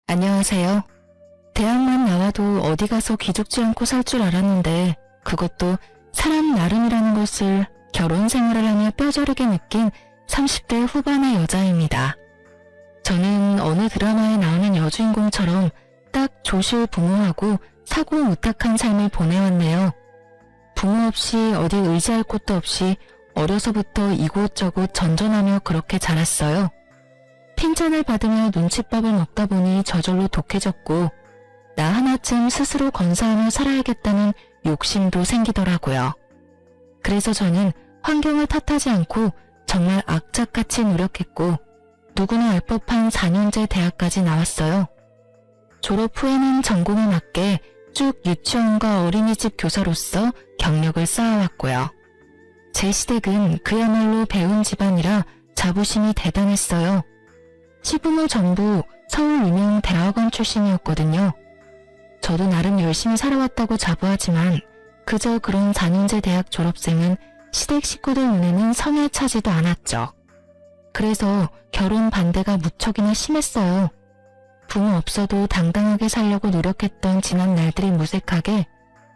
안녕하세요. 대학만 나와도 어디 가서 기죽지 않고 살 줄 알았는데 그것도 사람 나름이라는 것을 결혼 생활을 하며 뼈저리게 느낀 30대 후반의 여자입니다. 저는 어느 드라마에 나오는 여주인공처럼 딱 조실부무하고 사고무탁한 삶을 보내왔네요. 부모 없이 어디 의지할 곳도 없이 어려서부터 이곳저곳 전전하며 그렇게 자랐어요. 핀잔을 받으며 눈칫밥을 먹다 보니 저절로 독해졌고 나 하나쯤 스스로 건사하며 살아야겠다는 욕심도 생기더라고요. 그래서 저는 환경을 탓하지 않고 정말 악착같이 노력했고 누구나 알 법한 4년제 대학까지 나왔어요. 졸업 후에는 전공에 맞게 쭉 유치원과 어린이집 교사로서 경력을 쌓아왔고요. 제 시댁은 그야말로 배운 집안이라 자부심이 대단했어요. 시부모 전부 서울 유명 대학원 출신이었거든요. 저도 나름 열심히 살아왔다고 자부하지만 그저 그런 4년제 대학 졸업생은 시댁 식구들 눈에는 성에 차지도 않았죠. 그래서 결혼 반대가 무척이나 심했어요. 부모 없어도 당당하게 살려고 노력했던 지난 날들이 무색하게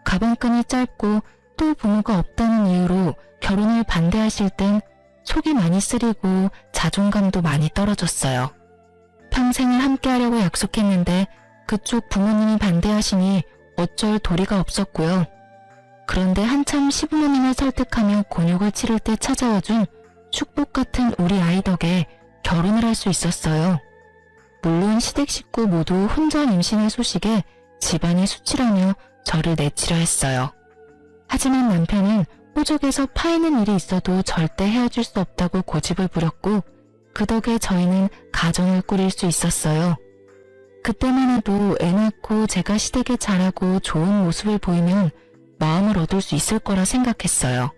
가방끈이 짧고 또 부모가 없다는 이유로 결혼을 반대하실 땐 속이 많이 쓰리고 자존감도 많이 떨어졌어요. 평생을 함께하려고 약속했는데 그쪽 부모님이 반대하시니 어쩔 도리가 없었고요. 그런데 한참 시부모님을 설득하며 곤욕을 치를 때 찾아와준 축복 같은 우리 아이 덕에 결혼을 할 수 있었어요. 물론 시댁 식구 모두 혼자 임신한 소식에 집안이 수치라며 저를 내치려 했어요. 하지만 남편은 호적에서 파이는 일이 있어도 절대 헤어질 수 없다고 고집을 부렸고 그 덕에 저희는 가정을 꾸릴 수 있었어요. 그때만 해도 애 낳고 제가 시댁에 잘하고 좋은 모습을 보이면 마음을 얻을 수 있을 거라 생각했어요.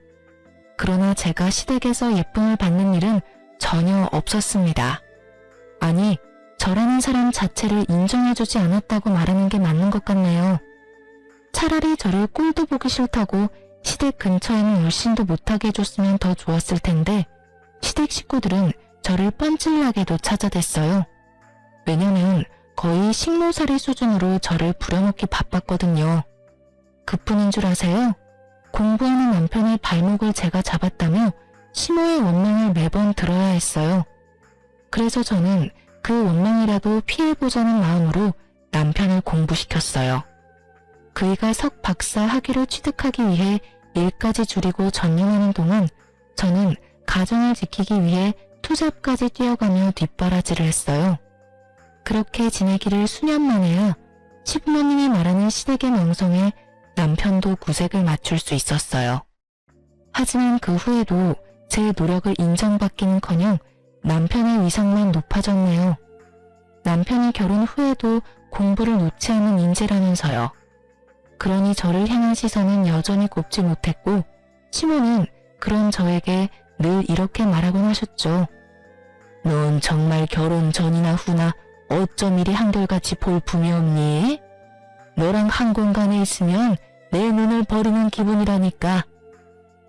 그러나 제가 시댁에서 예쁨을 받는 일은 전혀 없었습니다. 아니, 저라는 사람 자체를 인정해주지 않았다고 말하는 게 맞는 것 같네요. 차라리 저를 꼴도 보기 싫다고 시댁 근처에는 얼씬도 못하게 해줬으면 더 좋았을 텐데 시댁 식구들은 저를 뻔질나게도 찾아댔어요. 왜냐면 거의 식모살이 수준으로 저를 부려먹기 바빴거든요. 그뿐인 줄 아세요? 공부하는 남편의 발목을 제가 잡았다며 시모의 원망을 매번 들어야 했어요. 그래서 저는 그 원망이라도 피해보자는 마음으로 남편을 공부시켰어요. 그이가 석 박사 학위를 취득하기 위해 일까지 줄이고 전념하는 동안 저는 가정을 지키기 위해 투잡까지 뛰어가며 뒷바라지를 했어요. 그렇게 지내기를 수년 만에야 시부모님이 말하는 시댁의 명성에 남편도 구색을 맞출 수 있었어요. 하지만 그 후에도 제 노력을 인정받기는커녕 남편의 위상만 높아졌네요. 남편이 결혼 후에도 공부를 놓지 않는 인재라면서요. 그러니 저를 향한 시선은 여전히 곱지 못했고 시모는 그런 저에게 늘 이렇게 말하곤 하셨죠. 넌 정말 결혼 전이나 후나 어쩜 이리 한결같이 볼품이 없니? 너랑 한 공간에 있으면 내 눈을 버리는 기분이라니까.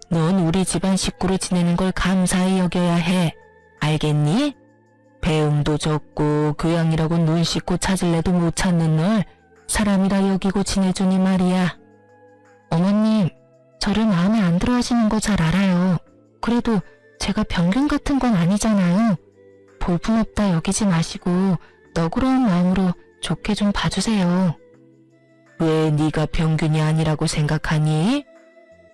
넌 우리 집안 식구로 지내는 걸 감사히 여겨야 해. 알겠니? 배움도 적고 교양이라고 눈 씻고 찾을래도 못 찾는 널 사람이라 여기고 지내주니 말이야. 어머님, 저를 마음에 안 들어 하시는 거 잘 알아요. 그래도 제가 병균 같은 건 아니잖아요. 볼품없다 여기지 마시고 너그러운 마음으로 좋게 좀 봐주세요. 왜 네가 병균이 아니라고 생각하니?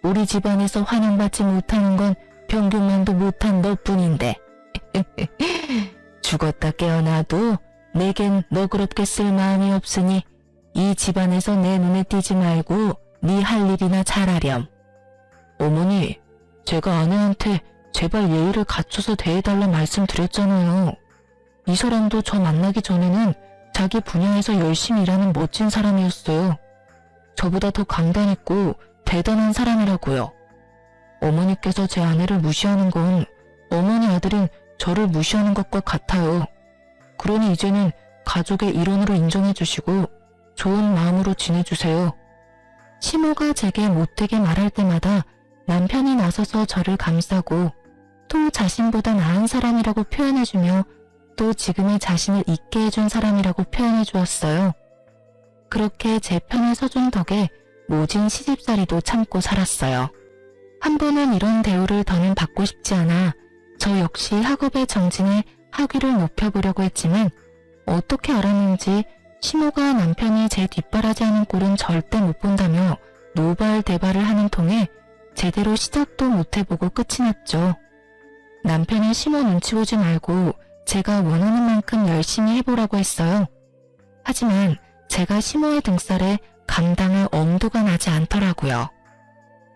우리 집안에서 환영받지 못하는 건 병균만도 못한 너뿐인데. 죽었다 깨어나도 내겐 너그럽게 쓸 마음이 없으니 이 집안에서 내 눈에 띄지 말고 네 할 일이나 잘하렴. 어머니, 제가 아내한테 제발 예의를 갖춰서 대해달라 말씀드렸잖아요. 이 사람도 저 만나기 전에는 자기 분야에서 열심히 일하는 멋진 사람이었어요. 저보다 더 강단있고 대단한 사람이라고요. 어머니께서 제 아내를 무시하는 건 어머니 아들인 저를 무시하는 것과 같아요. 그러니 이제는 가족의 일원으로 인정해주시고 좋은 마음으로 지내주세요. 시모가 제게 못되게 말할 때마다 남편이 나서서 저를 감싸고 또 자신보다 나은 사람이라고 표현해주며 또 지금의 자신을 있게 해준 사람이라고 표현해 주었어요. 그렇게 제 편에 서준 덕에 모진 시집살이도 참고 살았어요. 한 번은 이런 대우를 더는 받고 싶지 않아 저 역시 학업에 정진해 학위를 높여보려고 했지만 어떻게 알았는지 시모가 남편이 제 뒷바라지하는 꼴은 절대 못 본다며 노발대발을 하는 통에 제대로 시작도 못 해보고 끝이 났죠. 남편이 시모 눈치 보지 말고 제가 원하는 만큼 열심히 해보라고 했어요. 하지만 제가 시모의 등살에 감당할 엄두가 나지 않더라고요.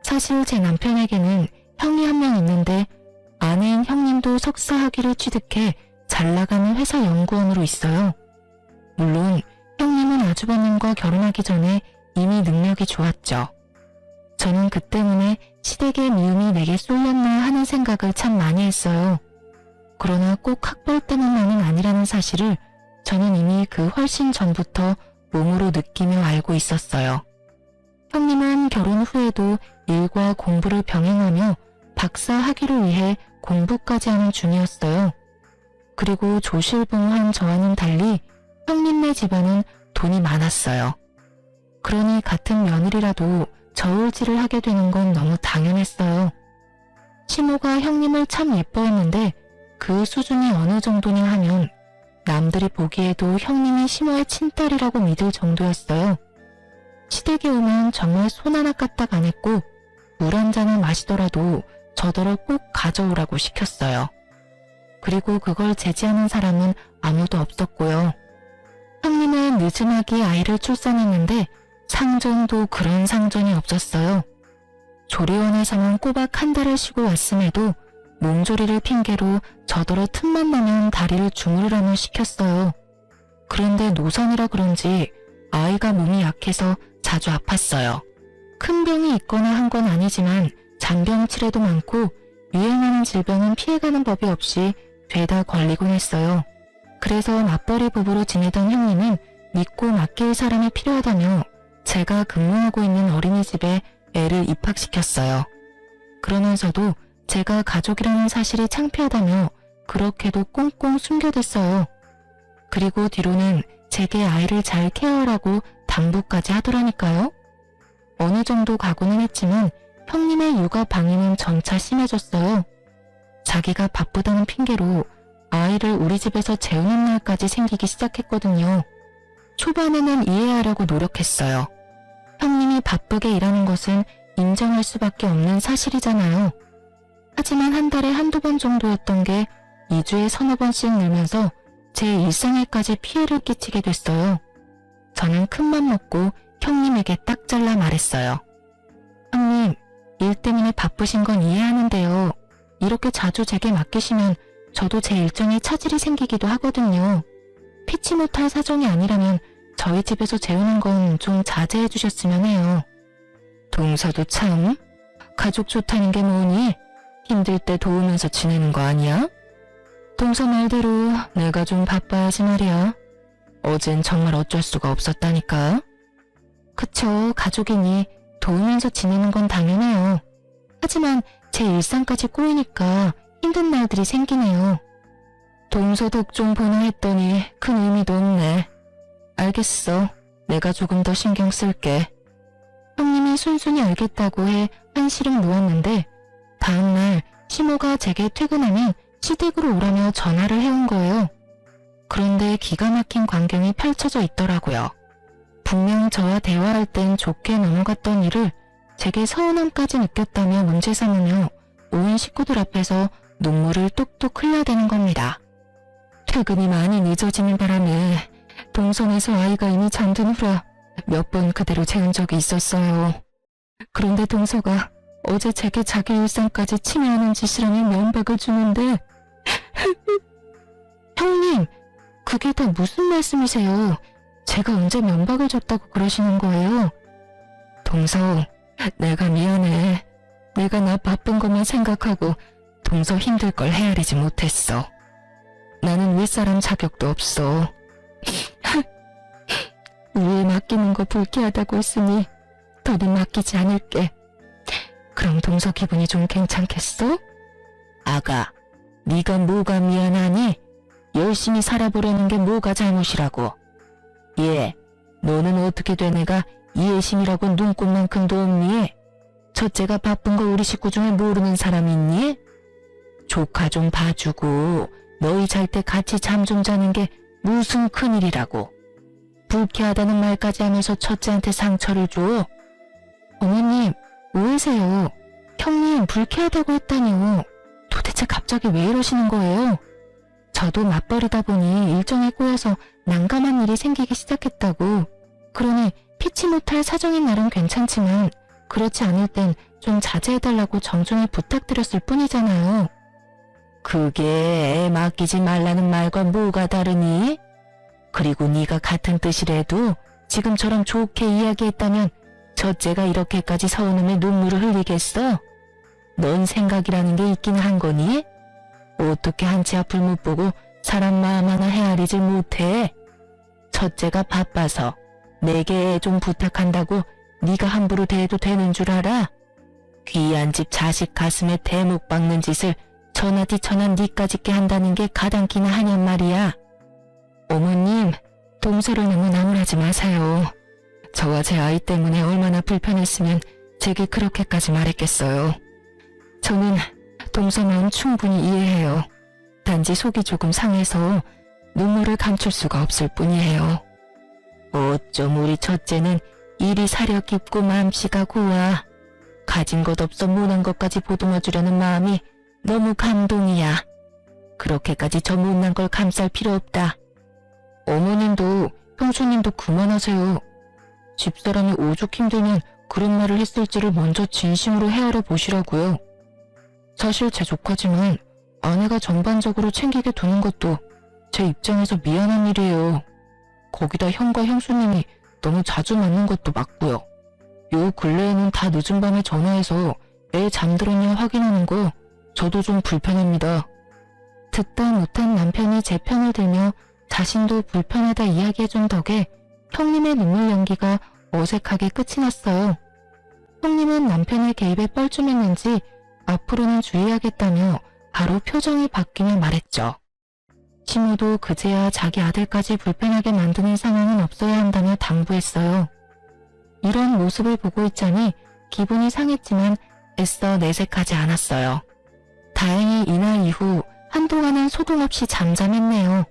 사실 제 남편에게는 형이 한 명 있는데 아내인 형님도 석사 학위를 취득해 잘 나가는 회사 연구원으로 있어요. 물론 형님은 아주버님과 결혼하기 전에 이미 능력이 좋았죠. 저는 그 때문에 시댁의 미움이 내게 쏠렸나 하는 생각을 참 많이 했어요. 그러나 꼭 학벌 때문만은 아니라는 사실을 저는 이미 그 훨씬 전부터 몸으로 느끼며 알고 있었어요. 형님은 결혼 후에도 일과 공부를 병행하며 박사 학위를 위해 공부까지 하는 중이었어요. 그리고 조실봉한 저와는 달리 형님네 집안은 돈이 많았어요. 그러니 같은 며느리라도 저울질을 하게 되는 건 너무 당연했어요. 시모가 형님을 참 예뻐했는데 그 수준이 어느 정도냐 하면 남들이 보기에도 형님이 시모의 친딸이라고 믿을 정도였어요. 시댁에 오면 정말 손 하나 까딱 안 했고 물 한 잔을 마시더라도 저더러 꼭 가져오라고 시켰어요. 그리고 그걸 제지하는 사람은 아무도 없었고요. 형님은 늦은하게 아이를 출산했는데 상전도 그런 상전이 없었어요. 조리원에서만 꼬박 한 달을 쉬고 왔음에도 몸조리를 핑계로 저더러 틈만 나면 다리를 주무르라며 시켰어요. 그런데 노산이라 그런지 아이가 몸이 약해서 자주 아팠어요. 큰 병이 있거나 한 건 아니지만 잔병치레도 많고 유행하는 질병은 피해가는 법이 없이 죄다 걸리곤 했어요. 그래서 맞벌이 부부로 지내던 형님은 믿고 맡길 사람이 필요하다며 제가 근무하고 있는 어린이집에 애를 입학시켰어요. 그러면서도 제가 가족이라는 사실이 창피하다며 그렇게도 꽁꽁 숨겨댔어요. 그리고 뒤로는 제게 아이를 잘 케어하라고 당부까지 하더라니까요. 어느 정도 각오는 했지만 형님의 육아 방해는 점차 심해졌어요. 자기가 바쁘다는 핑계로 아이를 우리 집에서 재우는 날까지 생기기 시작했거든요. 초반에는 이해하려고 노력했어요. 형님이 바쁘게 일하는 것은 인정할 수밖에 없는 사실이잖아요. 하지만 한 달에 한두 번 정도였던 게 2주에 서너 번씩 늘면서 제 일상에까지 피해를 끼치게 됐어요. 저는 큰맘 먹고 형님에게 딱 잘라 말했어요. 형님, 일 때문에 바쁘신 건 이해하는데요. 이렇게 자주 제게 맡기시면 저도 제 일정에 차질이 생기기도 하거든요. 피치 못할 사정이 아니라면 저희 집에서 재우는 건 좀 자제해 주셨으면 해요. 동서도 참, 가족 좋다는 게 뭐니? 힘들 때 도우면서 지내는 거 아니야? 동서 말대로 내가 좀 바빠야지 말이야. 어젠 정말 어쩔 수가 없었다니까. 그쵸, 가족이니 도우면서 지내는 건 당연해요. 하지만 제 일상까지 꼬이니까 힘든 날들이 생기네요. 동서 덕 좀 보나 했더니 큰 의미도 없네. 알겠어. 내가 조금 더 신경 쓸게. 형님이 순순히 알겠다고 해 한시름 놓았는데 다음날 시모가 제게 퇴근하면 시댁으로 오라며 전화를 해온 거예요. 그런데 기가 막힌 광경이 펼쳐져 있더라고요. 분명 저와 대화할 땐 좋게 넘어갔던 일을 제게 서운함까지 느꼈다며 문제 삼으며 온 식구들 앞에서 눈물을 뚝뚝 흘려대는 겁니다. 퇴근이 많이 늦어지는 바람에 동선에서 아이가 이미 잠든 후라 몇 번 그대로 재운 적이 있었어요. 그런데 동서가 어제 제게 자기 일상까지 침해하는 짓이라며 면박을 주는데 형님, 그게 다 무슨 말씀이세요? 제가 언제 면박을 줬다고 그러시는 거예요? 동서, 내가 미안해. 내가 나 바쁜 것만 생각하고 동서 힘들 걸 헤아리지 못했어. 나는 윗사람 자격도 없어. 위에 맡기는 거 불쾌하다고 했으니 더는 맡기지 않을게. 그럼 동서 기분이 좀 괜찮겠어? 아가, 네가 뭐가 미안하니? 열심히 살아보려는 게 뭐가 잘못이라고. 예, 너는 어떻게 된 애가 이해심이라고 눈꽃만큼도 없니? 첫째가 바쁜 거 우리 식구 중에 모르는 사람 있니? 조카 좀 봐주고 너희 잘 때 같이 잠 좀 자는 게 무슨 큰일이라고. 불쾌하다는 말까지 하면서 첫째한테 상처를 줘? 어머님, 오해세요. 형님 불쾌하다고 했다니요. 도대체 갑자기 왜 이러시는 거예요? 저도 맞벌이다 보니 일정에 꼬여서 난감한 일이 생기기 시작했다고. 그러니 피치 못할 사정인 날은 괜찮지만 그렇지 않을 땐 좀 자제해달라고 정중히 부탁드렸을 뿐이잖아요. 그게 애 맡기지 말라는 말과 뭐가 다르니? 그리고 네가 같은 뜻이라도 지금처럼 좋게 이야기했다면 첫째가 이렇게까지 서운함에 눈물을 흘리겠어? 넌 생각이라는 게 있긴 한 거니? 어떻게 한치 앞을 못 보고 사람 마음 하나 헤아리질 못해? 첫째가 바빠서 내게 애 좀 부탁한다고 네가 함부로 대해도 되는 줄 알아? 귀한 집 자식 가슴에 대목 박는 짓을 천하디천한 니까지 게 한다는 게 가당키나 하냔 말이야. 어머님, 동서를 너무 나무라지 마세요. 저와 제 아이 때문에 얼마나 불편했으면 제게 그렇게까지 말했겠어요. 저는 동서 마음 충분히 이해해요. 단지 속이 조금 상해서 눈물을 감출 수가 없을 뿐이에요. 어쩜 우리 첫째는 일이 사려 깊고 마음씨가 고와. 가진 것 없어 못난 것까지 보듬어주려는 마음이 너무 감동이야. 그렇게까지 저 못난 걸 감쌀 필요 없다. 어머님도 형수님도 그만하세요. 집사람이 오죽 힘들면 그런 말을 했을지를 먼저 진심으로 헤아려 보시라고요. 사실 제 조카지만 아내가 전반적으로 챙기게 두는 것도 제 입장에서 미안한 일이에요. 거기다 형과 형수님이 너무 자주 만난 것도 맞고요. 요 근래에는 다 늦은 밤에 전화해서 애 잠들었냐 확인하는 거 저도 좀 불편합니다. 듣다 못한 남편이 제 편을 들며 자신도 불편하다 이야기해준 덕에 형님의 눈물 연기가 어색하게 끝이 났어요. 형님은 남편의 개입에 뻘쭘했는지 앞으로는 주의하겠다며 바로 표정이 바뀌며 말했죠. 시모도 그제야 자기 아들까지 불편하게 만드는 상황은 없어야 한다며 당부했어요. 이런 모습을 보고 있자니 기분이 상했지만 애써 내색하지 않았어요. 다행히 이날 이후 한동안은 소동 없이 잠잠했네요.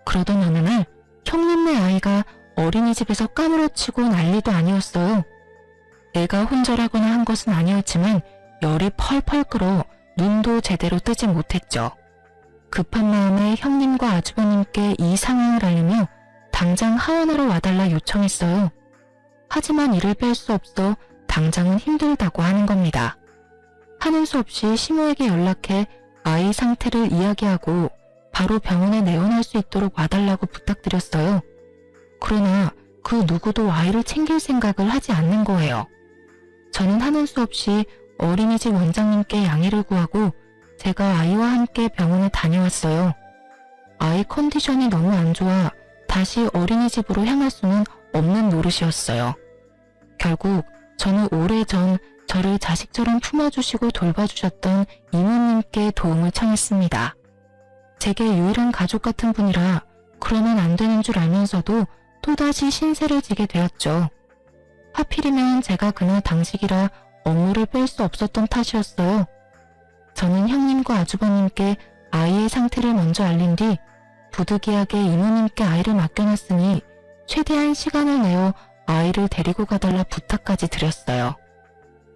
그러던 어느 날 형님네 아이가 어린이집에서 까무러치고 난리도 아니었어요. 애가 혼절하거나 한 것은 아니었지만 열이 펄펄 끓어 눈도 제대로 뜨지 못했죠. 급한 마음에 형님과 아주버님께 이 상황을 알리며 당장 하원하러 와달라 요청했어요. 하지만 이를 뺄 수 없어 당장은 힘들다고 하는 겁니다. 하는 수 없이 시모에게 연락해 아이 상태를 이야기하고 바로 병원에 내원할 수 있도록 와달라고 부탁드렸어요. 그러나 그 누구도 아이를 챙길 생각을 하지 않는 거예요. 저는 하는 수 없이 어린이집 원장님께 양해를 구하고 제가 아이와 함께 병원에 다녀왔어요. 아이 컨디션이 너무 안 좋아 다시 어린이집으로 향할 수는 없는 노릇이었어요. 결국 저는 오래전 저를 자식처럼 품어주시고 돌봐주셨던 이모님께 도움을 청했습니다. 제게 유일한 가족 같은 분이라 그러면 안 되는 줄 알면서도 또다시 신세를 지게 되었죠. 하필이면 제가 그날 당직이라 업무를 뺄 수 없었던 탓이었어요. 저는 형님과 아주버님께 아이의 상태를 먼저 알린 뒤 부득이하게 이모님께 아이를 맡겨놨으니 최대한 시간을 내어 아이를 데리고 가달라 부탁까지 드렸어요.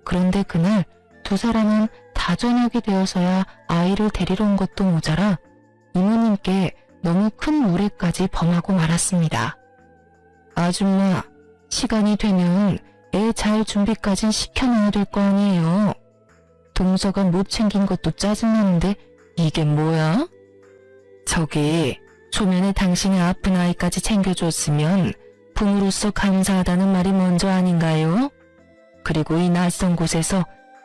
그런데 그날 두 사람은 다 저녁이 되어서야 아이를 데리러 온 것도 모자라 이모님께 너무 큰 무례까지 범하고 말았습니다. 아줌마, 시간이 되면 애 잘 준비까진 시켜놔야 될 거 아니에요. 동서가 못 챙긴 것도 짜증나는데 이게 뭐야? 저기 초면에 당신의 아픈 아이까지 챙겨줬으면 부모로서 감사하다는 말이 먼저 아닌가요? 그리고 이 낯선 곳에서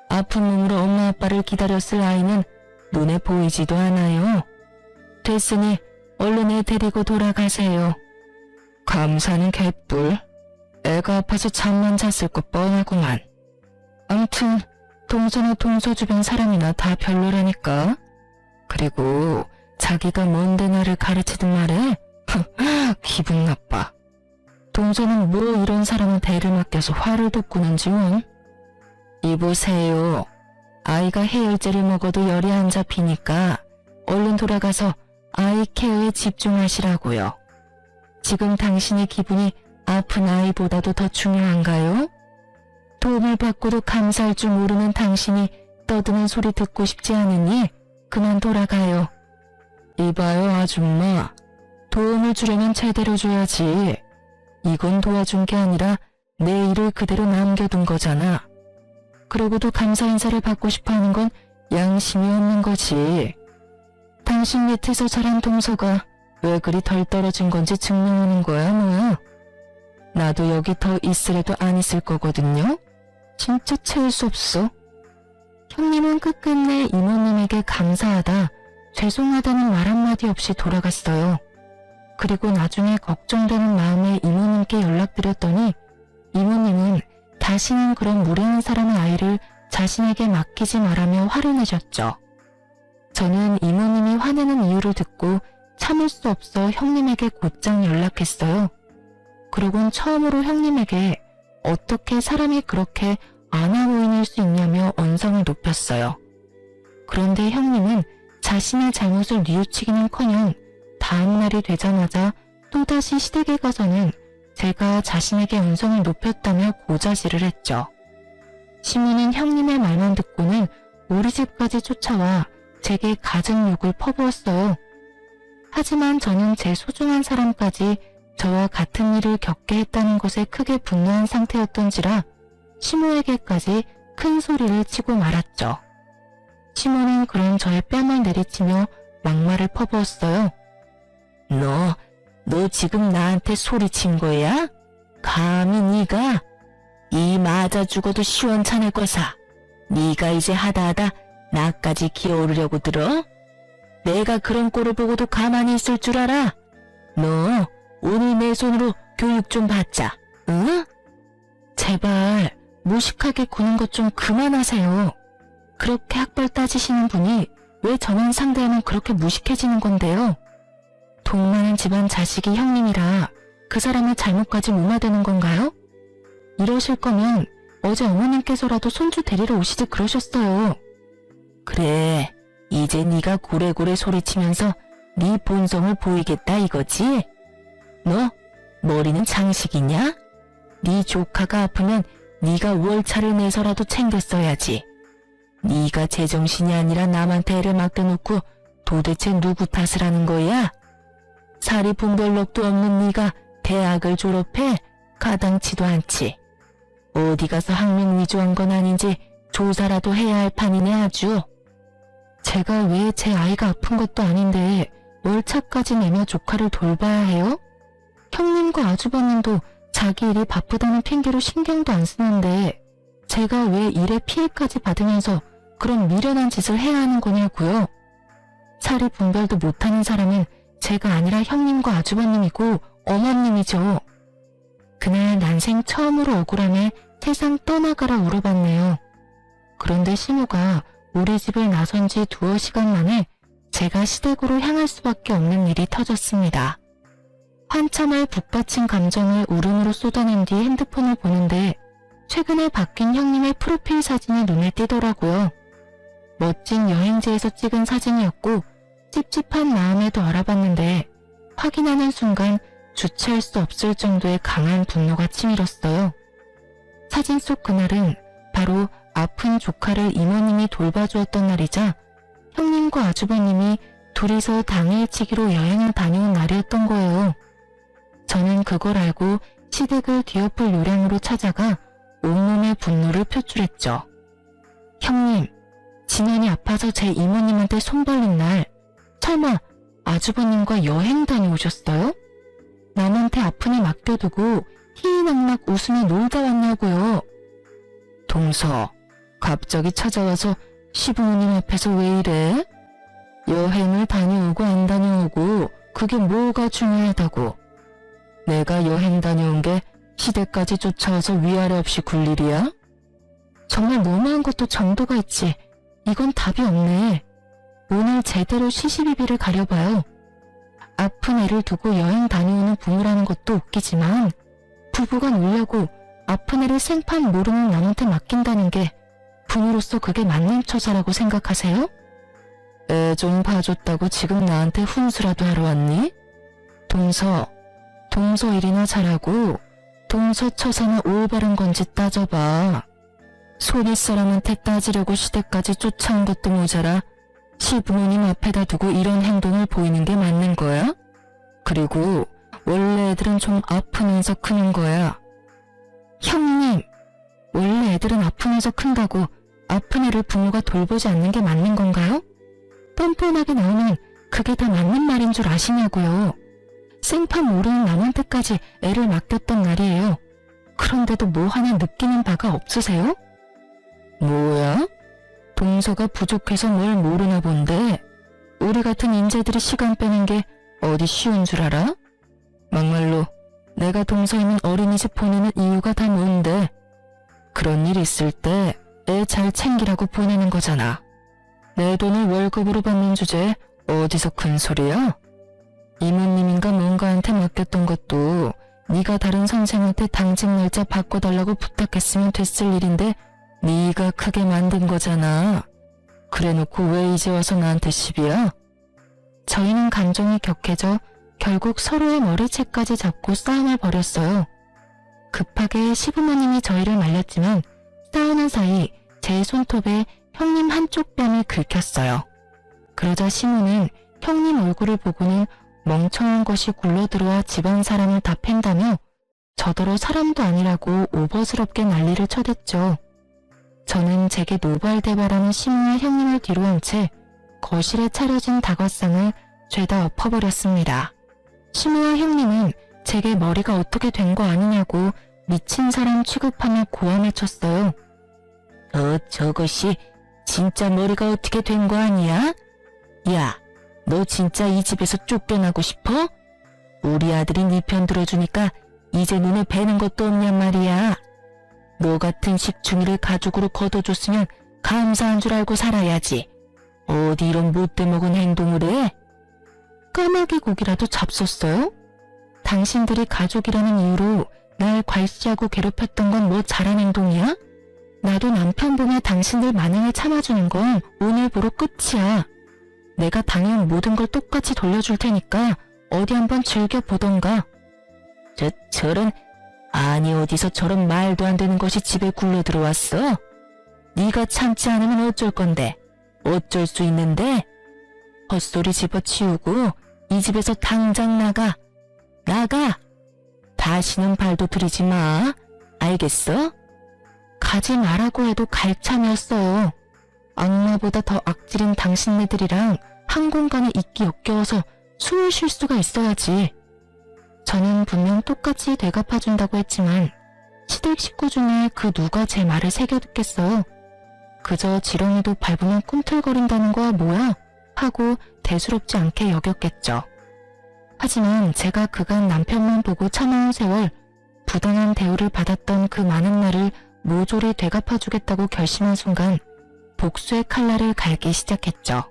아픈 몸으로 엄마 아빠를 기다렸을 아이는 눈에 보이지도 않아요. 됐으니 얼른 애 데리고 돌아가세요. 감사는 개뿔. 애가 아파서 잠만 잤을 것 뻔하구만. 암튼 동서나 동서 주변 사람이나 다 별로라니까. 그리고 자기가 뭔데 나를 가르치든 말해? 기분 나빠. 동서는 뭐 이런 사람은 대를 맡겨서 화를 돋구는지 원? 이보세요. 아이가 해열제를 먹어도 열이 안 잡히니까 얼른 돌아가서 아이 케어에 집중하시라고요. 지금 당신의 기분이 아픈 아이보다도 더 중요한가요? 도움을 받고도 감사할 줄 모르는 당신이 떠드는 소리 듣고 싶지 않으니 그만 돌아가요. 이봐요 아줌마. 도움을 주려면 제대로 줘야지. 이건 도와준 게 아니라 내 일을 그대로 남겨둔 거잖아. 그러고도 감사 인사를 받고 싶어 하는 건 양심이 없는 거지. 당신 밑에서 자란 동서가 왜 그리 덜 떨어진 건지 증명하는 거야 뭐야. 나도 여기 더 있으래도 안 있을 거거든요. 진짜 채울 수 없어. 형님은 끝끝내 이모님에게 감사하다, 죄송하다는 말 한마디 없이 돌아갔어요. 그리고 나중에 걱정되는 마음에 이모님께 연락드렸더니 이모님은 다시는 그런 무례한 사람의 아이를 자신에게 맡기지 말라며 화를 내셨죠. 저는 이모님이 화내는 이유를 듣고 참을 수 없어 형님에게 곧장 연락했어요. 그러곤 처음으로 형님에게 어떻게 사람이 그렇게 안하고인일 수 있냐며 언성을 높였어요. 그런데 형님은 자신의 잘못을 뉘우치기는커녕 다음날이 되자마자 또다시 시댁에 가서는 제가 자신에게 언성을 높였다며 고자질을 했죠. 시모는 형님의 말만 듣고는 우리 집까지 쫓아와 제게 갖은 욕을 퍼부었어요. 하지만 저는 제 소중한 사람까지 저와 같은 일을 겪게 했다는 것에 크게 분노한 상태였던지라 시모에게까지 큰 소리를 치고 말았죠. 시모는 그런 저의 뺨을 내리치며 막말을 퍼부었어요. 너 지금 나한테 소리친 거야? 감히 네가? 이 맞아 죽어도 시원찮을 거사. 네가 이제 하다하다 나까지 기어오르려고 들어? 내가 그런 꼴을 보고도 가만히 있을 줄 알아? 너 오늘 내 손으로 교육 좀 받자, 응? 제발 무식하게 구는 것 좀 그만하세요. 그렇게 학벌 따지시는 분이 왜 저만 상대하면 그렇게 무식해지는 건데요? 돈 많은 집안 자식이 형님이라 그 사람의 잘못까지 무마되는 건가요? 이러실 거면 어제 어머님께서라도 손주 데리러 오시지 그러셨어요. 그래, 이제 네가 고래고래 소리치면서 네 본성을 보이겠다 이거지? 너 머리는 장식이냐? 네 조카가 아프면 네가 월차를 내서라도 챙겼어야지. 네가 제정신이 아니라 남한테 애를 맡겨놓고 도대체 누구 탓을 하는 거야? 사리분별력도 없는 네가 대학을 졸업해? 가당치도 않지. 어디 가서 학력 위조한 건 아닌지 조사라도 해야 할 판이네 아주. 제가 왜 제 아이가 아픈 것도 아닌데 월차까지 내며 조카를 돌봐야 해요? 형님과 아주버님도 자기 일이 바쁘다는 핑계로 신경도 안 쓰는데 제가 왜 일에 피해까지 받으면서 그런 미련한 짓을 해야 하는 거냐고요. 사리 분별도 못하는 사람은 제가 아니라 형님과 아주버님이고 어머님이죠. 그날 난생 처음으로 억울함에 세상 떠나가라 울어봤네요. 그런데 시모가 우리 집을 나선 지 2시간 만에 제가 시댁으로 향할 수밖에 없는 일이 터졌습니다. 한참을 북받친 감정을 울음으로 쏟아낸 뒤 핸드폰을 보는데 최근에 바뀐 형님의 프로필 사진이 눈에 띄더라고요. 멋진 여행지에서 찍은 사진이었고 찝찝한 마음에도 알아봤는데 확인하는 순간 주체할 수 없을 정도의 강한 분노가 치밀었어요. 사진 속 그날은 바로 아픈 조카를 이모님이 돌봐주었던 날이자 형님과 아주버님이 둘이서 당일치기로 여행을 다녀온 날이었던 거예요. 저는 그걸 알고 시댁을 뒤엎을 요량으로 찾아가 온몸의 분노를 표출했죠. 형님, 진현이 아파서 제 이모님한테 손 벌린 날 설마 아주버님과 여행 다녀오셨어요? 남한테 아픈 애 맡겨두고 희희낙낙 웃으며 놀다 왔냐고요. 동서, 갑자기 찾아와서 시부모님 앞에서 왜 이래? 여행을 다녀오고 안 다녀오고 그게 뭐가 중요하다고. 내가 여행 다녀온 게 시댁까지 쫓아와서 위아래 없이 굴 일이야? 정말 너무한 것도 정도가 있지. 이건 답이 없네. 오늘 제대로 시시비비를 가려봐요. 아픈 애를 두고 여행 다녀오는 부모라는 것도 웃기지만 부부가 놀려고 아픈 애를 생판 모르는 남한테 맡긴다는 게 부모로서 그게 맞는 처사라고 생각하세요? 애 좀 봐줬다고 지금 나한테 훈수라도 하러 왔니? 동서 일이나 잘하고 동서 처사나 올바른 건지 따져봐. 손윗 사람한테 따지려고 시댁까지 쫓아온 것도 모자라 시부모님 앞에다 두고 이런 행동을 보이는 게 맞는 거야? 그리고 원래 애들은 좀 아프면서 크는 거야. 형님, 원래 애들은 아프면서 큰다고 아픈 애를 부모가 돌보지 않는 게 맞는 건가요? 뻔뻔하게 나오면 그게 다 맞는 말인 줄 아시냐고요. 생판 모르는 남한테까지 애를 맡겼던 날이에요. 그런데도 뭐 하나 느끼는 바가 없으세요? 뭐야? 동서가 부족해서 뭘 모르나 본데 우리 같은 인재들이 시간 빼는 게 어디 쉬운 줄 알아? 막말로 내가 동서이면 어린이집 보내는 이유가 다 뭔데? 그런 일 있을 때 애 잘 챙기라고 보내는 거잖아. 내 돈을 월급으로 받는 주제에 어디서 큰 소리야? 이모님인가 뭔가한테 맡겼던 것도 네가 다른 선생한테 당직 날짜 바꿔달라고 부탁했으면 됐을 일인데 네가 크게 만든 거잖아. 그래놓고 왜 이제 와서 나한테 시비야? 저희는 감정이 격해져 결국 서로의 머리채까지 잡고 싸움을 벌였어요. 급하게 시부모님이 저희를 말렸지만 싸우는 사이 제 손톱에 형님 한쪽 뺨이 긁혔어요. 그러자 시모는 형님 얼굴을 보고는 멍청한 것이 굴러들어와 집안 사람을 다 팬다며 저더러 사람도 아니라고 오버스럽게 난리를 쳐댔죠. 저는 제게 노발대발하는 시모와 형님을 뒤로 한 채 거실에 차려진 다과상을 죄다 엎어버렸습니다. 시모와 형님은 제게 머리가 어떻게 된 거 아니냐고 미친 사람 취급하며 고함을 쳤어요. 저것이 진짜 머리가 어떻게 된 거 아니야? 야, 너 진짜 이 집에서 쫓겨나고 싶어? 우리 아들이 네 편 들어주니까 이제 눈에 뵈는 것도 없냔 말이야. 너 같은 식충이를 가족으로 거둬줬으면 감사한 줄 알고 살아야지. 어디 이런 못돼먹은 행동을 해? 까마귀 고기라도 잡섰어요? 당신들이 가족이라는 이유로 날 괄시하고 괴롭혔던 건 뭐 잘한 행동이야? 나도 남편 보며 당신들 만행을 참아주는 건 오늘부로 끝이야. 내가 당연 모든 걸 똑같이 돌려줄 테니까 어디 한번 즐겨보던가. 저런, 아니 어디서 저런 말도 안 되는 것이 집에 굴러 들어왔어? 네가 참지 않으면 어쩔 건데? 어쩔 수 있는데? 헛소리 집어치우고 이 집에서 당장 나가. 나가! 다시는 발도 들이지 마. 알겠어? 가지 말라고 해도 갈 참이었어요. 악마보다 더 악질인 당신네들이랑 한 공간에 있기 역겨워서 숨을 쉴 수가 있어야지. 저는 분명 똑같이 되갚아준다고 했지만 시댁 식구 중에 그 누가 제 말을 새겨 듣겠어요. 그저 지렁이도 밟으면 꿈틀거린다는 거야 뭐야? 하고 대수롭지 않게 여겼겠죠. 하지만 제가 그간 남편만 보고 참아온 세월, 부당한 대우를 받았던 그 많은 날을 모조리 되갚아주겠다고 결심한 순간 복수의 칼날을 갈기 시작했죠.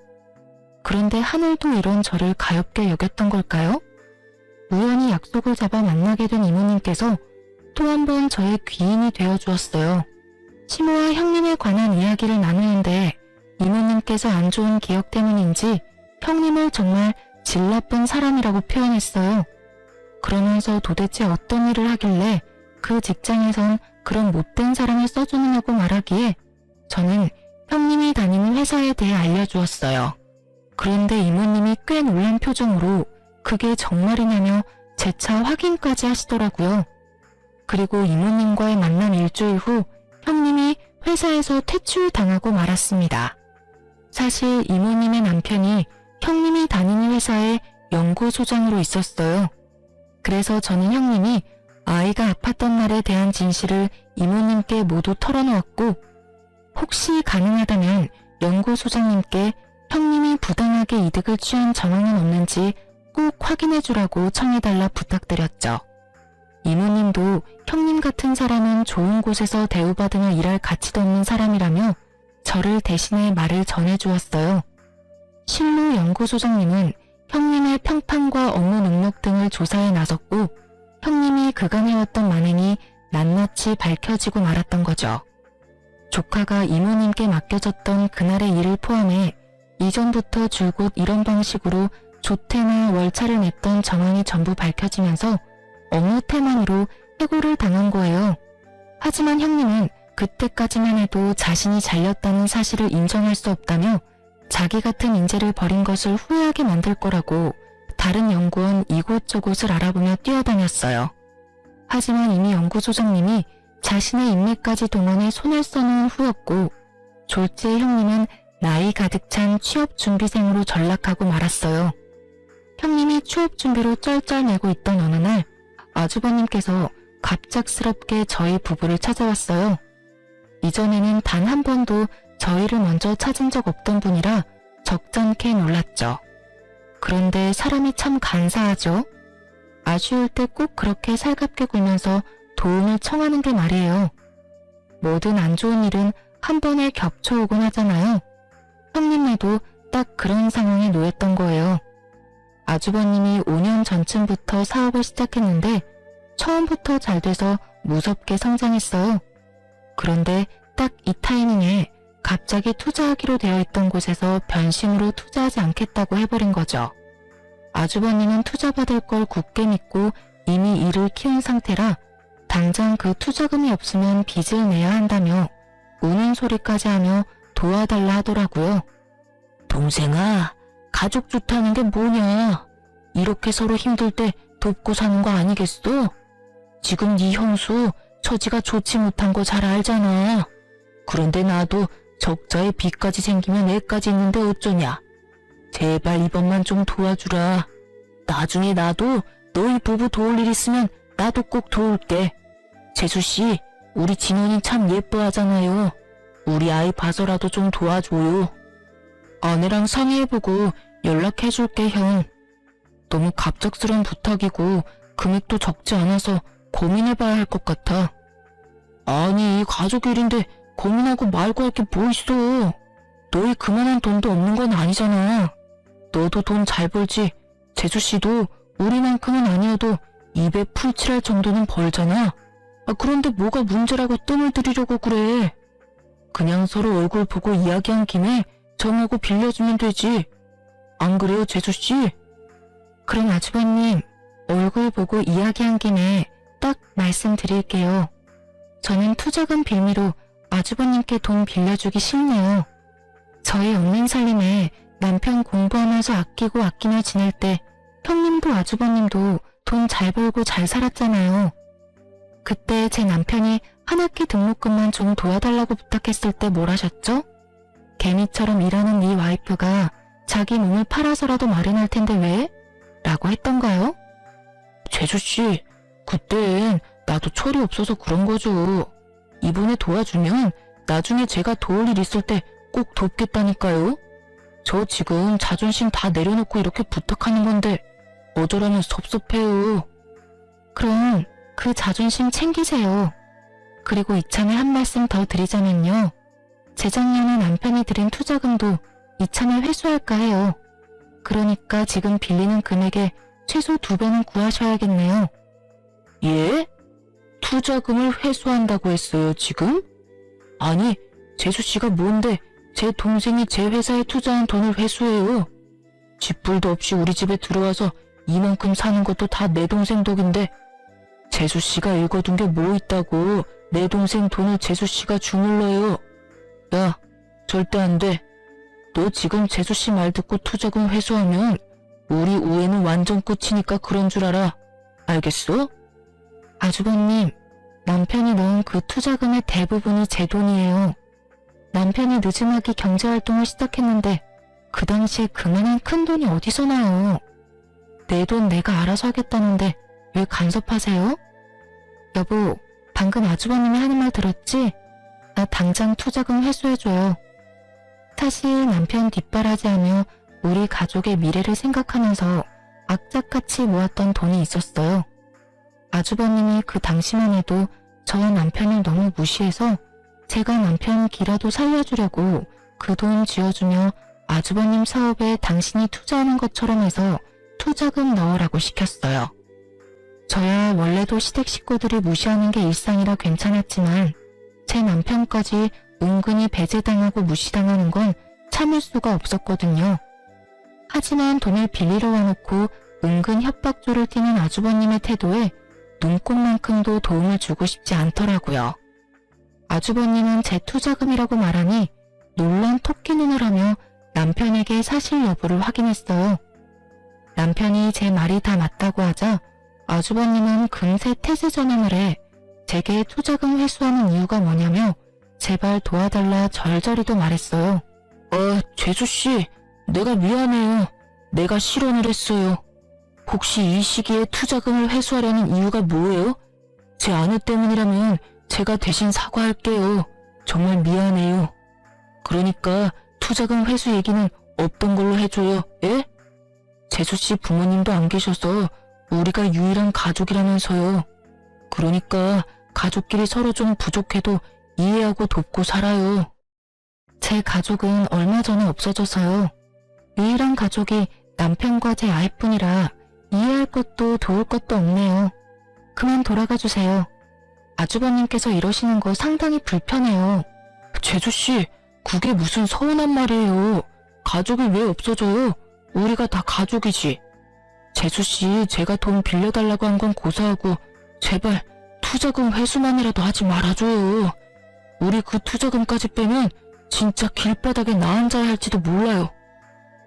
그런데 하늘도 이런 저를 가엾게 여겼던 걸까요? 우연히 약속을 잡아 만나게 된 이모님께서 또 한 번 저의 귀인이 되어주었어요. 시모와 형님에 관한 이야기를 나누는데 이모님께서 안 좋은 기억 때문인지 형님을 정말 질 나쁜 사람이라고 표현했어요. 그러면서 도대체 어떤 일을 하길래 그 직장에선 그런 못된 사람을 써주느냐고 말하기에 저는 형님이 다니는 회사에 대해 알려주었어요. 그런데 이모님이 꽤 놀란 표정으로 그게 정말이냐며 재차 확인까지 하시더라고요. 그리고 이모님과의 만남 일주일 후 형님이 회사에서 퇴출당하고 말았습니다. 사실 이모님의 남편이 형님이 다니는 회사의 연구소장으로 있었어요. 그래서 저는 형님이 아이가 아팠던 날에 대한 진실을 이모님께 모두 털어놓았고 혹시 가능하다면 연구소장님께 형님이 부당하게 이득을 취한 정황은 없는지 꼭 확인해주라고 청해달라 부탁드렸죠. 이모님도 형님 같은 사람은 좋은 곳에서 대우받으며 일할 가치도 없는 사람이라며 저를 대신해 말을 전해주었어요. 실로 연구소장님은 형님의 평판과 업무 능력 등을 조사에 나섰고 형님이 그간 해왔던 만행이 낱낱이 밝혀지고 말았던 거죠. 조카가 이모님께 맡겨졌던 그날의 일을 포함해 이전부터 줄곧 이런 방식으로 조퇴나 월차를 냈던 정황이 전부 밝혀지면서 업무 태만으로 해고를 당한 거예요. 하지만 형님은 그때까지만 해도 자신이 잘렸다는 사실을 인정할 수 없다며 자기 같은 인재를 버린 것을 후회하게 만들 거라고 다른 연구원 이곳저곳을 알아보며 뛰어다녔어요. 하지만 이미 연구소장님이 자신의 인맥까지 동원해 손을 써놓은 후였고 졸지의 형님은 나이 가득 찬 취업준비생으로 전락하고 말았어요. 형님이 취업준비로 쩔쩔매고 있던 어느 날 아주버님께서 갑작스럽게 저희 부부를 찾아왔어요. 이전에는 단 한 번도 저희를 먼저 찾은 적 없던 분이라 적잖게 놀랐죠. 그런데 사람이 참 간사하죠. 아쉬울 때 꼭 그렇게 살갑게 굴면서 도움을 청하는 게 말이에요. 뭐든 안 좋은 일은 한 번에 겹쳐오곤 하잖아요. 형님네도 딱 그런 상황에 놓였던 거예요. 아주버님이 5년 전쯤부터 사업을 시작했는데 처음부터 잘 돼서 무섭게 성장했어요. 그런데 딱 이 타이밍에 갑자기 투자하기로 되어 있던 곳에서 변심으로 투자하지 않겠다고 해버린 거죠. 아주버님은 투자받을 걸 굳게 믿고 이미 일을 키운 상태라 당장 그 투자금이 없으면 빚을 내야 한다며 우는 소리까지 하며 도와달라 하더라고요. 동생아, 가족 좋다는 게 뭐냐? 이렇게 서로 힘들 때 돕고 사는 거 아니겠어? 지금 네 형수 처지가 좋지 못한 거 잘 알잖아. 그런데 나도 적자에 빚까지 생기면 애까지 있는데 어쩌냐. 제발 이번만 좀 도와주라. 나중에 나도 너희 부부 도울 일 있으면 나도 꼭 도울게. 재수씨, 우리 진원이 참 예뻐하잖아요. 우리 아이 봐서라도 좀 도와줘요. 아내랑 상의해보고 연락해줄게, 형. 너무 갑작스러운 부탁이고 금액도 적지 않아서 고민해봐야 할 것 같아. 아니, 가족 일인데 고민하고 말고 할 게 뭐 있어. 너희 그만한 돈도 없는 건 아니잖아. 너도 돈 잘 벌지. 재수씨도 우리만큼은 아니어도 입에 풀칠할 정도는 벌잖아. 그런데 뭐가 문제라고 뜸을 들이려고 그래. 그냥 서로 얼굴 보고 이야기한 김에 정하고 빌려주면 되지. 안 그래요, 재수씨? 그럼 아주버님, 얼굴 보고 이야기한 김에 딱 말씀드릴게요. 저는 투자금 빌미로 아주버님께 돈 빌려주기 싫네요. 저희 없는 살림에 남편 공부하면서 아끼고 아끼며 지낼 때 형님도 아주버님도 돈 잘 벌고 잘 살았잖아요. 그때 제 남편이 한 학기 등록금만 좀 도와달라고 부탁했을 때 뭘 하셨죠? 개미처럼 일하는 네 와이프가 자기 몸을 팔아서라도 마련할 텐데 왜? 라고 했던가요? 재수씨, 그땐 나도 철이 없어서 그런 거죠. 이번에 도와주면 나중에 제가 도울 일 있을 때 꼭 돕겠다니까요. 저 지금 자존심 다 내려놓고 이렇게 부탁하는 건데 어쩌라면 섭섭해요. 그럼 그 자존심 챙기세요. 그리고 이참에 한 말씀 더 드리자면요. 재작년에 남편이 들인 투자금도 이참에 회수할까 해요. 그러니까 지금 빌리는 금액의 최소 2배는 구하셔야겠네요. 예? 투자금을 회수한다고 했어요, 지금? 아니, 재수씨가 뭔데 제 동생이 제 회사에 투자한 돈을 회수해요. 쥐뿔도 없이 우리 집에 들어와서 이만큼 사는 것도 다 내 동생 덕인데 재수씨가 읽어둔 게 뭐 있다고 내 동생 돈을 재수씨가 주물러요. 야, 절대 안 돼. 너 지금 재수씨 말 듣고 투자금 회수하면 우리 우애는 완전 끝이니까 그런 줄 알아. 알겠어? 아주버님, 남편이 넣은 그 투자금의 대부분이 제 돈이에요. 남편이 느지막이 경제활동을 시작했는데 그 당시에 그만한 큰 돈이 어디서 나요. 내 돈 내가 알아서 하겠다는데 왜 간섭하세요? 여보, 방금 아주버님이 하는 말 들었지? 나 당장 투자금 회수해줘요. 사실 남편 뒷바라지하며 우리 가족의 미래를 생각하면서 악착같이 모았던 돈이 있었어요. 아주버님이 그 당시만 해도 저와 남편을 너무 무시해서 제가 남편 기라도 살려주려고 그 돈 쥐어주며 아주버님 사업에 당신이 투자하는 것처럼 해서 투자금 넣으라고 시켰어요. 저야 원래도 시댁 식구들이 무시하는 게 일상이라 괜찮았지만 제 남편까지 은근히 배제당하고 무시당하는 건 참을 수가 없었거든요. 하지만 돈을 빌리러 와놓고 은근 협박조를 띠는 아주버님의 태도에 눈꼽만큼도 도움을 주고 싶지 않더라고요. 아주버님은 제 투자금이라고 말하니 놀란 토끼 눈을 하며 남편에게 사실 여부를 확인했어요. 남편이 제 말이 다 맞다고 하자 아주버님은 금세 태세 전환을 해 제게 투자금 회수하는 이유가 뭐냐며 제발 도와달라 절절히도 말했어요. 재수씨, 내가 미안해요. 내가 실언을 했어요. 혹시 이 시기에 투자금을 회수하려는 이유가 뭐예요? 제 아내 때문이라면 제가 대신 사과할게요. 정말 미안해요. 그러니까 투자금 회수 얘기는 없던 걸로 해줘요. 예? 재수씨 부모님도 안 계셔서 우리가 유일한 가족이라면서요. 그러니까 가족끼리 서로 좀 부족해도 이해하고 돕고 살아요. 제 가족은 얼마 전에 없어져서요. 유일한 가족이 남편과 제 아이뿐이라 이해할 것도 도울 것도 없네요. 그만 돌아가 주세요. 아주버님께서 이러시는 거 상당히 불편해요. 재수씨, 그게 무슨 서운한 말이에요. 가족이 왜 없어져요? 우리가 다 가족이지. 재수씨, 제가 돈 빌려달라고 한 건 고사하고 제발 투자금 회수만이라도 하지 말아줘요. 우리 그 투자금까지 빼면 진짜 길바닥에 나 앉아야 할지도 몰라요.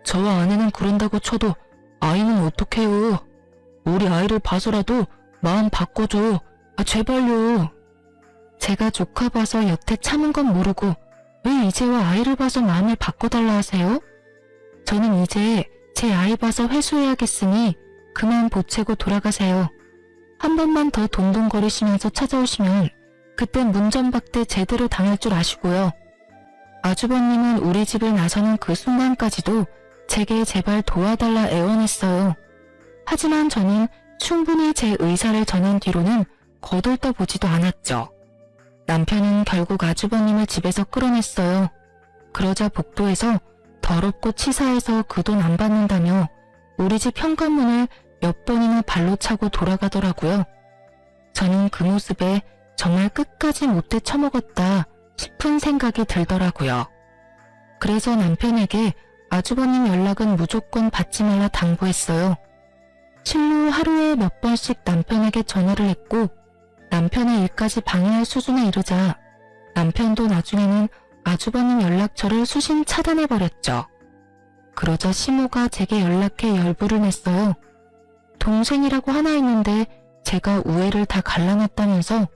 저와 아내는 그런다고 쳐도 아이는 어떡해요. 우리 아이를 봐서라도 마음 바꿔줘. 제발요. 제가 조카 봐서 여태 참은 건 모르고 왜 이제와 아이를 봐서 마음을 바꿔달라 하세요? 저는 이제 제 아이 봐서 회수해야겠으니 그만 보채고 돌아가세요. 한 번만 더 동동거리시면서 찾아오시면 그땐 문전박대 제대로 당할 줄 아시고요. 아주버님은 우리 집을 나서는 그 순간까지도 제게 제발 도와달라 애원했어요. 하지만 저는 충분히 제 의사를 전한 뒤로는 거들떠보지도 않았죠. 남편은 결국 아주버님을 집에서 끌어냈어요. 그러자 복도에서 더럽고 치사해서 그 돈 안 받는다며 우리 집 현관문을 몇 번이나 발로 차고 돌아가더라고요. 저는 그 모습에 정말 끝까지 못돼 처먹었다 싶은 생각이 들더라고요. 그래서 남편에게 아주버님 연락은 무조건 받지 말라 당부했어요. 실로 하루에 몇 번씩 남편에게 전화를 했고 남편의 일까지 방해할 수준에 이르자 남편도 나중에는 아주버님 연락처를 수신 차단해버렸죠. 그러자 시모가 제게 연락해 열불을 냈어요. 동생이라고 하나 있는데 제가 우애를 다 갈라놨다면서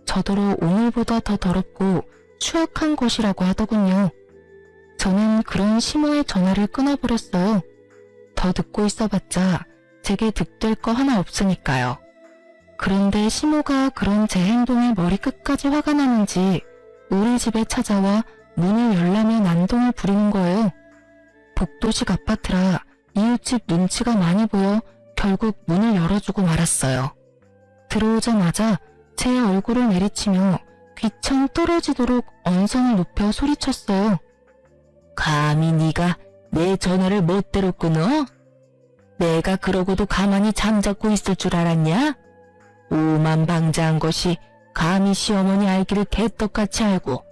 저더러 오늘보다 더 더럽고 추악한 것이라고 하더군요. 저는 그런 시모의 전화를 끊어버렸어요. 더 듣고 있어봤자 제게 득될 거 하나 없으니까요. 그런데 시모가 그런 제 행동에 머리끝까지 화가 나는지 우리 집에 찾아와 문을 열라며 난동을 부리는 거예요. 복도식 아파트라 이웃집 눈치가 많이 보여 결국 문을 열어주고 말았어요. 들어오자마자 제 얼굴을 내리치며 귀청 떨어지도록 언성을 높여 소리쳤어요. 감히 네가 내 전화를 멋대로 끊어? 내가 그러고도 가만히 잠자고 있을 줄 알았냐? 오만방자한 것이 감히 시어머니 알기를 개떡같이 알고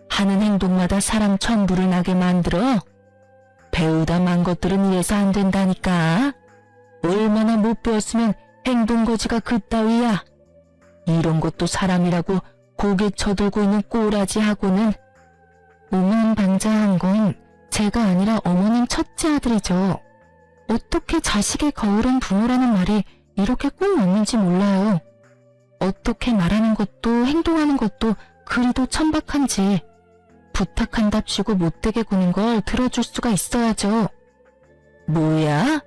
하는 행동마다 사람 천부를 나게 만들어? 배우다 만 것들은 이래서 안 된다니까. 얼마나 못 배웠으면 행동거지가 그따위야. 이런 것도 사람이라고 고개 쳐들고 있는 꼬라지하고는. 오만방자한 건 제가 아니라 어머님 첫째 아들이죠. 어떻게 자식의 거울은 부모라는 말이 이렇게 꼭 맞는지 몰라요. 어떻게 말하는 것도 행동하는 것도 그리도 천박한지 부탁한답시고 못되게 구는 걸 들어줄 수가 있어야죠. 뭐야?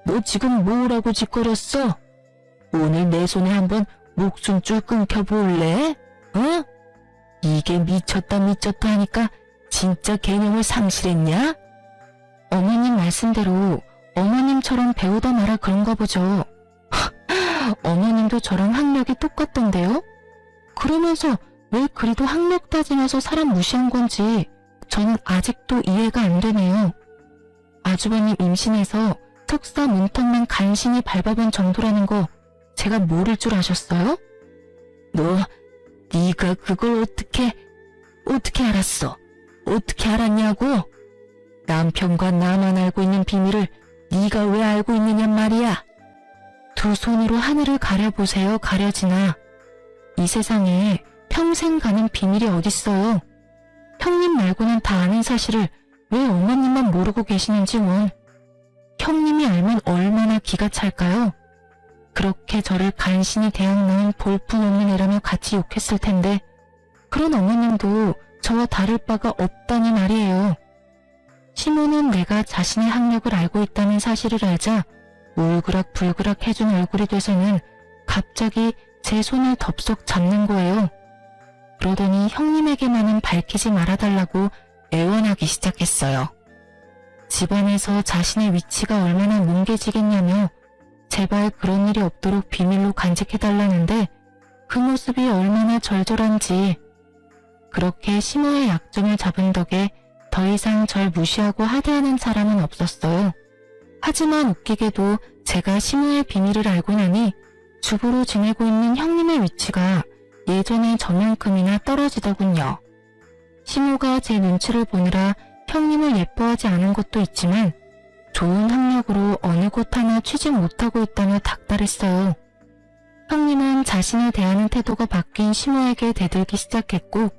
너 지금 뭐라고 짓거렸어? 오늘 내 손에 한번 목숨줄 끊겨볼래? 어? 이게 미쳤다 하니까 진짜 개념을 상실했냐? 어머님 말씀대로 어머님처럼 배우다 말아 그런가 보죠. 어머님도 저랑 학력이 똑같던데요? 그러면서 왜 그리도 학력 따지면서 사람 무시한 건지 저는 아직도 이해가 안 되네요. 아주버님 임신해서 석사 문턱만 간신히 밟아본 정도라는 거 제가 모를 줄 아셨어요? 네가 그걸 어떻게 알았어? 어떻게 알았냐고? 남편과 나만 알고 있는 비밀을 네가 왜 알고 있느냔 말이야. 두 손으로 하늘을 가려보세요. 가려지나. 이 세상에 평생 가는 비밀이 어딨어요. 형님 말고는 다 아는 사실을 왜 어머님만 모르고 계시는지 원. 형님이 알면 얼마나 기가 찰까요? 그렇게 저를 간신히 대학 나온 볼품없는 애라며 같이 욕했을 텐데 그런 어머님도 저와 다를 바가 없다니 말이에요. 시모는 내가 자신의 학력을 알고 있다는 사실을 알자 울그락불그락 해준 얼굴이 돼서는 갑자기 제 손을 덥석 잡는 거예요. 그러더니 형님에게만은 밝히지 말아달라고 애원하기 시작했어요. 집안에서 자신의 위치가 얼마나 뭉개지겠냐며 제발 그런 일이 없도록 비밀로 간직해달라는데 그 모습이 얼마나 절절한지. 그렇게 시모의 약점을 잡은 덕에 더 이상 절 무시하고 하대하는 사람은 없었어요. 하지만 웃기게도 제가 시모의 비밀을 알고 나니 주부로 지내고 있는 형님의 위치가 예전에 저만큼이나 떨어지더군요. 시모가 제 눈치를 보느라 형님을 예뻐하지 않은 것도 있지만 좋은 학력으로 어느 곳 하나 취직 못하고 있다며 닥달했어요. 형님은 자신을 대하는 태도가 바뀐 시모에게 대들기 시작했고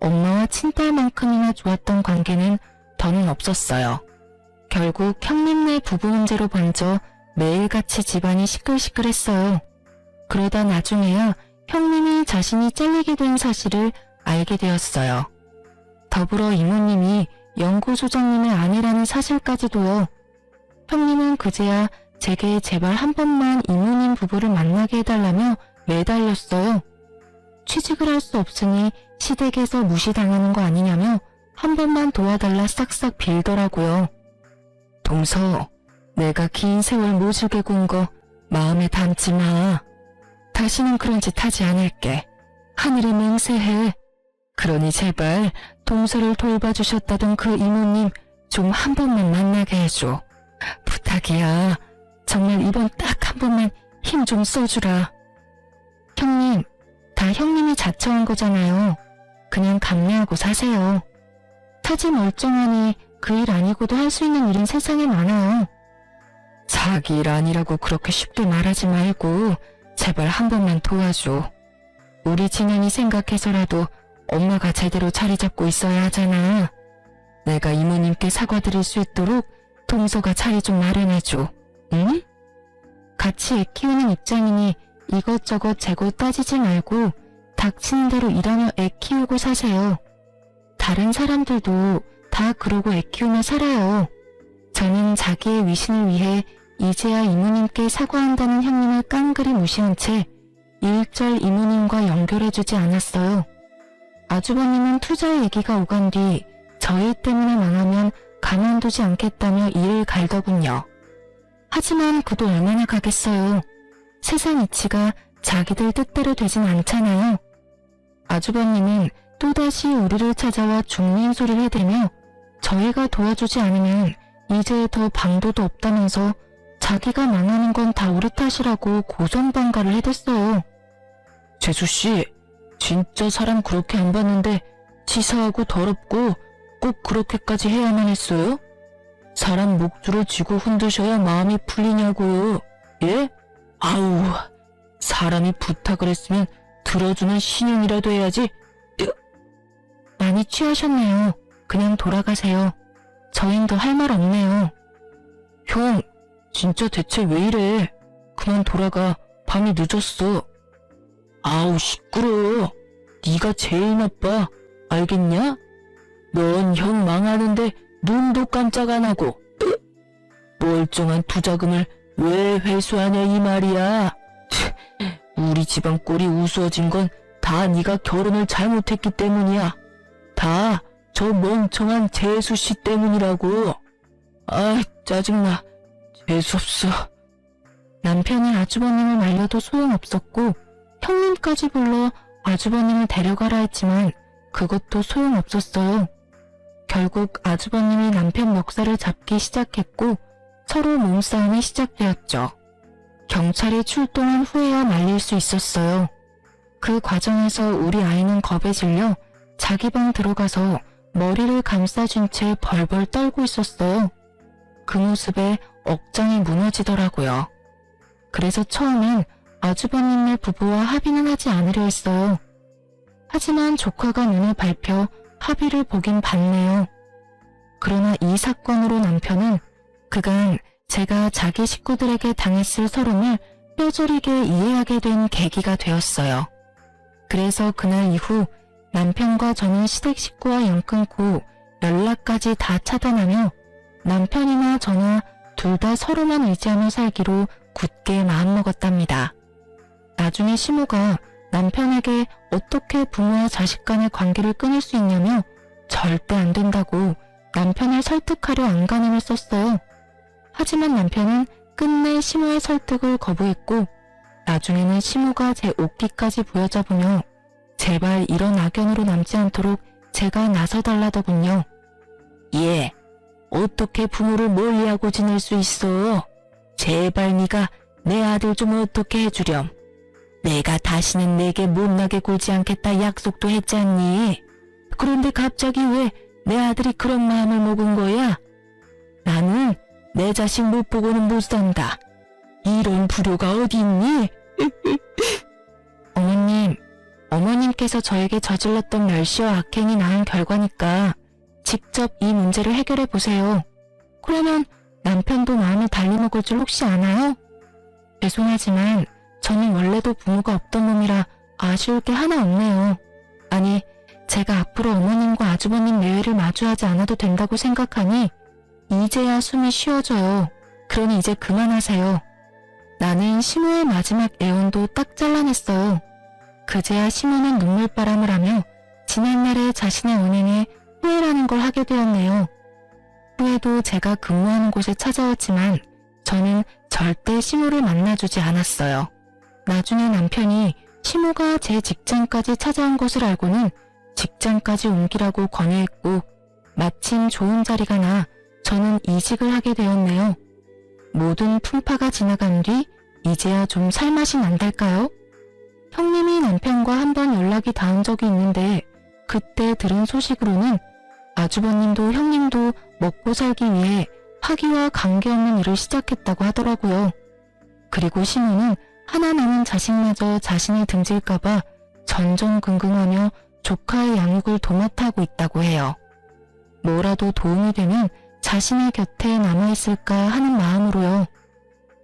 엄마와 친딸만큼이나 좋았던 관계는 더는 없었어요. 결국 형님네 부부 문제로 번져 매일같이 집안이 시끌시끌했어요. 그러다 나중에야 형님이 자신이 잘리게 된 사실을 알게 되었어요. 더불어 이모님이 연구소장님의 아내라는 사실까지도요. 형님은 그제야 제게 제발 한 번만 이모님 부부를 만나게 해달라며 매달렸어요. 취직을 할 수 없으니 시댁에서 무시당하는 거 아니냐며 한 번만 도와달라 싹싹 빌더라고요. 동서, 내가 긴 세월 모질게 군 거 마음에 담지 마. 다시는 그런 짓 하지 않을게. 하늘이 맹세해. 그러니 제발 동서를 돌봐주셨다던 그 이모님 좀 한 번만 만나게 해줘. 부탁이야. 정말 이번 딱 한 번만 힘 좀 써주라. 형님, 다 형님이 자처한 거잖아요. 그냥 감내하고 사세요. 타지 멀쩡하니 그 일 아니고도 할 수 있는 일은 세상에 많아요. 자기 일 아니라고 그렇게 쉽게 말하지 말고 제발 한 번만 도와줘. 우리 진현이 생각해서라도 엄마가 제대로 자리 잡고 있어야 하잖아. 내가 이모님께 사과드릴 수 있도록 동서가 자리 좀 마련해줘. 응? 같이 애 키우는 입장이니 이것저것 재고 따지지 말고 닥치는 대로 일하며 애 키우고 사세요. 다른 사람들도 다 그러고 애 키우며 살아요. 저는 자기의 위신을 위해 이제야 이모님께 사과한다는 형님을 깡그리 무시한 채 일절 이모님과 연결해주지 않았어요. 아주버님은 투자 얘기가 오간 뒤 저희 때문에 망하면 가만두지 않겠다며 이를 갈더군요. 하지만 그도 얼마나 가겠어요. 세상 이치가 자기들 뜻대로 되진 않잖아요. 아주버님은 또다시 우리를 찾아와 죽는 소리를 해대며 저희가 도와주지 않으면 이제 더 방도도 없다면서 자기가 망하는 건 다 우리 탓이라고 고성방가를 해댔어요. 재수씨, 진짜 사람 그렇게 안 봤는데 치사하고 더럽고 꼭 그렇게까지 해야만 했어요? 사람 목줄을 쥐고 흔드셔야 마음이 풀리냐고요. 예? 아우, 사람이 부탁을 했으면 들어주는 신용이라도 해야지. 많이 취하셨네요. 그냥 돌아가세요. 저흰 더 할 말 없네요. 형, 진짜 대체 왜 이래? 그만 돌아가. 밤이 늦었어. 아우, 시끄러워. 네가 제일 나빠. 알겠냐? 넌 형 망하는데 눈도 깜짝 안 하고 멀쩡한 투자금을 왜 회수하냐 이 말이야. 우리 집안 꼴이 우스워진 건 다 네가 결혼을 잘못했기 때문이야. 다 저 멍청한 재수씨 때문이라고. 아, 짜증나. 재수없어. 남편이 아주버님을 말려도 소용없었고 형님까지 불러 아주버님을 데려가라 했지만 그것도 소용없었어요. 결국 아주버님이 남편 멱살을 잡기 시작했고 서로 몸싸움이 시작되었죠. 경찰이 출동한 후에야 말릴 수 있었어요. 그 과정에서 우리 아이는 겁에 질려 자기 방 들어가서 머리를 감싸준 채 벌벌 떨고 있었어요. 그 모습에 억장이 무너지더라고요. 그래서 처음엔 아주버님네 부부와 합의는 하지 않으려 했어요. 하지만 조카가 눈을 밟혀 합의를 보긴 봤네요. 그러나 이 사건으로 남편은 그간 제가 자기 식구들에게 당했을 서름을 뼈저리게 이해하게 된 계기가 되었어요. 그래서 그날 이후 남편과 저는 시댁 식구와 연 끊고 연락까지 다 차단하며 남편이나 저나 둘 다 서로만 의지하며 살기로 굳게 마음먹었답니다. 나중에 시모가 남편에게 어떻게 부모와 자식 간의 관계를 끊을 수 있냐며 절대 안 된다고 남편을 설득하려 안간힘을 썼어요. 하지만 남편은 끝내 시모의 설득을 거부했고 나중에는 시모가 제 옷깃까지 부여잡으며 제발 이런 악연으로 남지 않도록 제가 나서달라더군요. 예, 어떻게 부모를 멀리하고 지낼 수 있어? 제발 네가 내 아들 좀 어떻게 해주렴. 내가 다시는 내게 못나게 굴지 않겠다 약속도 했지 않니? 그런데 갑자기 왜 내 아들이 그런 마음을 먹은 거야? 나는 내 자식 못 보고는 못 산다. 이런 불효가 어디 있니? 어머님께서 저에게 저질렀던 멸시와 악행이 낳은 결과니까 직접 이 문제를 해결해 보세요. 그러면 남편도 마음을 달리 먹을 줄 혹시 아나요? 죄송하지만 저는 원래도 부모가 없던 놈이라 아쉬울 게 하나 없네요. 아니, 제가 앞으로 어머님과 아주버님 매회를 마주하지 않아도 된다고 생각하니 이제야 숨이 쉬어져요. 그러니 이제 그만하세요. 나는 시모의 마지막 애원도 딱 잘라냈어요. 그제야 시모는 눈물바람을 하며 지난날의 자신의 언행에 후회라는 걸 하게 되었네요. 후에도 제가 근무하는 곳에 찾아왔지만 저는 절대 시모를 만나주지 않았어요. 나중에 남편이 시모가 제 직장까지 찾아온 것을 알고는 직장까지 옮기라고 권유했고 마침 좋은 자리가 나 저는 이직을 하게 되었네요. 모든 풍파가 지나간 뒤 이제야 좀 살맛이 난달까요? 형님이 남편과 한번 연락이 닿은 적이 있는데 그때 들은 소식으로는 아주버님도 형님도 먹고 살기 위해 화기와 관계없는 일을 시작했다고 하더라고요. 그리고 시모는 하나 남은 자식마저 자신이 등질까봐 전전긍긍하며 조카의 양육을 도맡아 하고 있다고 해요. 뭐라도 도움이 되면 자신의 곁에 남아있을까 하는 마음으로요.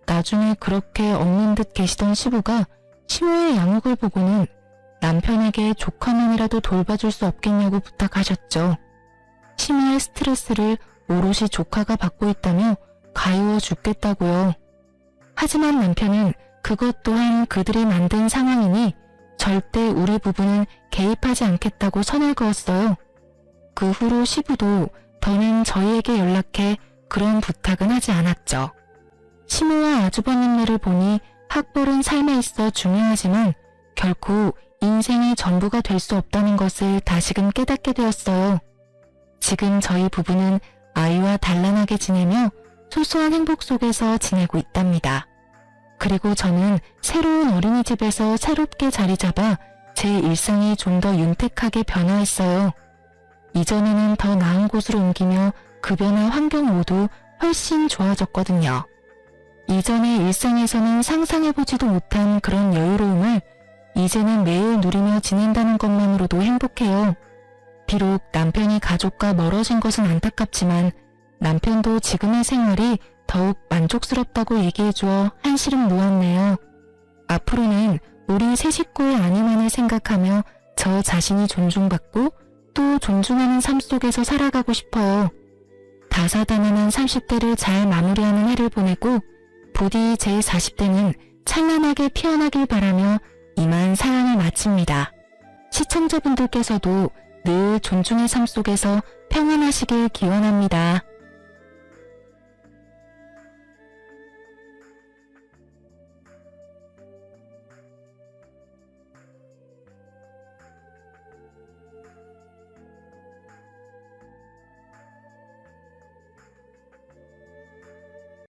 나중에 그렇게 없는 듯 계시던 시부가 시모의 양육을 보고는 남편에게 조카만이라도 돌봐줄 수 없겠냐고 부탁하셨죠. 시모의 스트레스를 오롯이 조카가 받고 있다며 가여워 죽겠다고요. 하지만 남편은 그것 또한 그들이 만든 상황이니 절대 우리 부부는 개입하지 않겠다고 선을 그었어요. 그 후로 시부도 더는 저희에게 연락해 그런 부탁은 하지 않았죠. 시모와 아주버님네를 보니 학벌은 삶에 있어 중요하지만 결코 인생의 전부가 될 수 없다는 것을 다시금 깨닫게 되었어요. 지금 저희 부부는 아이와 단란하게 지내며 소소한 행복 속에서 지내고 있답니다. 그리고 저는 새로운 어린이집에서 새롭게 자리 잡아 제 일상이 좀 더 윤택하게 변화했어요. 이전에는 더 나은 곳으로 옮기며 급여나 환경 모두 훨씬 좋아졌거든요. 이전의 일상에서는 상상해보지도 못한 그런 여유로움을 이제는 매일 누리며 지낸다는 것만으로도 행복해요. 비록 남편이 가족과 멀어진 것은 안타깝지만 남편도 지금의 생활이 더욱 만족스럽다고 얘기해주어 한시름 놓았네요. 앞으로는 우리 세 식구의 안위만을 생각하며 저 자신이 존중받고 또 존중하는 삶 속에서 살아가고 싶어요. 다사다난한 30대를 잘 마무리하는 해를 보내고 부디 제 40대는 찬란하게 피어나길 바라며 이만 사연을 마칩니다. 시청자분들께서도 늘 존중의 삶 속에서 평안하시길 기원합니다.